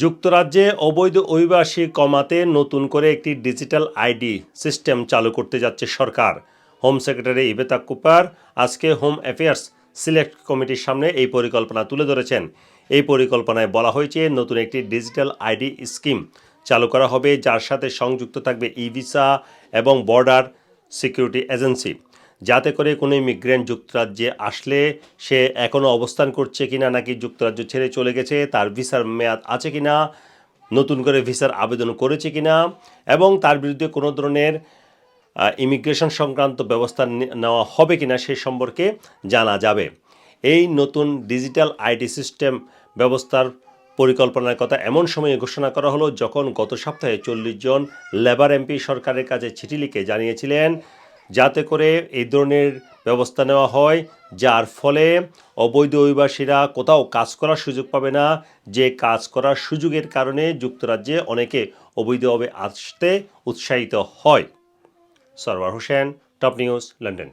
যুক্তরাজ্যে অবৈধ অভিবাসী কমাতে নতুন করে একটি ডিজিটাল আইডি সিস্টেম চালু করতে যাচ্ছে সরকার। হোম সেক্রেটারি ইবেতা কুপার আজকে হোম অ্যাফেয়ার্স সিলেক্ট কমিটির সামনে এই পরিকল্পনা তুলে ধরেছেন। এই পরিকল্পনায় বলা হয়েছে নতুন একটি ডিজিটাল আইডি স্কিম চালু করা হবে, যার সাথে সংযুক্ত থাকবে ই ভিসা এবং বর্ডার সিকিউরিটি এজেন্সি, যাতে করে কোনো ইমিগ্রেন্ট যুক্তরাজ্যে আসলে সে এখনও অবস্থান করছে কিনা, নাকি যুক্তরাজ্য ছেড়ে চলে গেছে, তার ভিসার মেয়াদ আছে কিনা, নতুন করে ভিসার আবেদন করেছে কিনা, এবং তার বিরুদ্ধে কোনো ধরনের ইমিগ্রেশন সংক্রান্ত ব্যবস্থা নেওয়া হবে কিনা সে সম্পর্কে জানা যাবে। এই নতুন ডিজিটাল আইডি সিস্টেম ব্যবস্থার পরিকল্পনার কথা এমন সময়ে ঘোষণা করা হলো যখন গত সপ্তাহে 40 জন লেবার এমপি সরকারের কাছে চিঠি লিখে জানিয়েছিলেন যাতে করে এই ধরনের ব্যবস্থা নেওয়া হয়, যার ফলে অবৈধ অভিবাসীরা কোথাও কাজ করার সুযোগ পাবে না, যে কাজ করার সুযোগের কারণে যুক্তরাজ্যে অনেকে অবৈধভাবে আসতে উৎসাহিত হয়। Sarwar Hossain, top news, London.